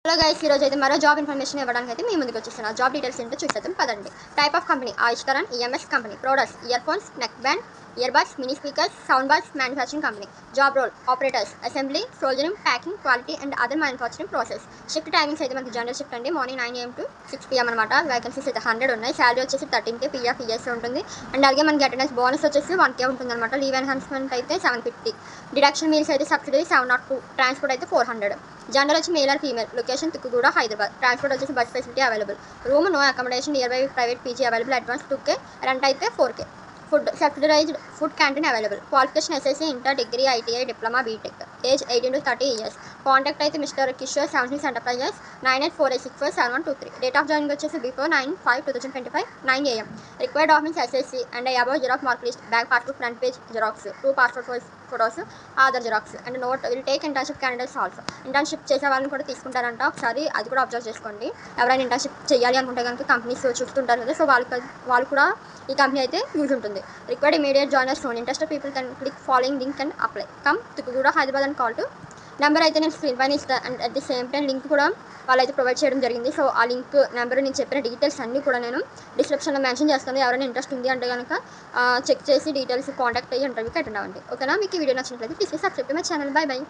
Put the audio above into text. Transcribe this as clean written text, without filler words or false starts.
Hello guys, ఈరోజు అయితే మరో జాబ్ ఇన్ఫర్మేషన్ ఇవ్వడానికి అయితే మీ ముందుకు వచ్చేస్తున్నా. జాబ్ డీటెయిల్స్ ఏంటో చూసేద్దాం పదండి. టైప్ ఆఫ్ కంపెనీ ఆయిస్కరన్ EMS company. Products earphones, neck band, earbuds, mini speakers, sound bars manufacturing company. Job role operators, assembly, soldering, packing, quality and other manufacturing process. Shift timings అయితే మనకి general shift అండి. Morning 9 AM to 6 PM అనమాట. Vacancies అయితే 100 ఉన్నాయి. Salary వచ్చేసి 13K, PF ES ఉంటుంది. And అలాగే మనకి అటెండెన్స్ బోనస్ వచ్చేసి 1K ఉంటుంది అనమాట. లీవ్ ఎన్హాన్స్మెంట్ అయితే 750. డిడక్షన్ మీల్స్ అయితే సబ్సిడీ 702. ట్రాన్స్పోర్ట్ అయితే 400. జెండర్ వచ్చి male or female. Location Tukkuguda, Hyderabad. Transport వచ్చేసి bus facility available. Room no accommodation, nearby private PG available. Advance 2K, rent అయితే 4K. Food subsidized food canteen available. Qualification SSC, inter, degree, ITI, diploma, BTech. Age 18 to 30 years. Contact అయితే mister Kishore, 76 enterprises, 9848647123. Date of joining వచ్చేసి before 9/5/2025 9 AM. Required documents SSC and above xerox mark list, bank passbook front page xerox, 2 passport photos, Aadhaar xerox and note will take internship candidates also. Internship చేసే వాళ్ళని కూడా తీసుకుంటారంట. ఒకసారి అది కూడా observe చేసుకోండి. ఎవరైనా ఇంటర్న్షిప్ చేయాలి అనుకుంటే కనుక కంపెనీస్ చూస్తుంటారు కదా, సో వాళ్ళు కూడా ఈ కంపెనీ అయితే యూజ్ ఉంటుంది. Required immediate joiners own. Interested people can click following link and apply. Come Tukkuguda, Hyderabad and call to number అయితే నేను స్క్రీన్ పైన ఇస్తాను. And at the same time link కూడా వాళ్ళైతే ప్రొవైడ్ చేయడం జరిగింది. సో ఆ లింక్ నెంబర్ నేను చెప్పిన డీటెయిల్స్ అన్నీ కూడా నేను డిస్క్రిప్షన్లో మెన్షన్ చేస్తాను. ఎవరైనా ఇంట్రెస్ట్ ఉంది అంటే కనుక చెక్ చేసి డీటెయిల్స్ కాంటాక్ట్ అయ్యి ఇంటర్వ్యూకి అటెండ్ అవ్వండి. ఓకేనా? మీకు ఈ వీడియో నచ్చినట్లయితే please subscribe to my channel. By by.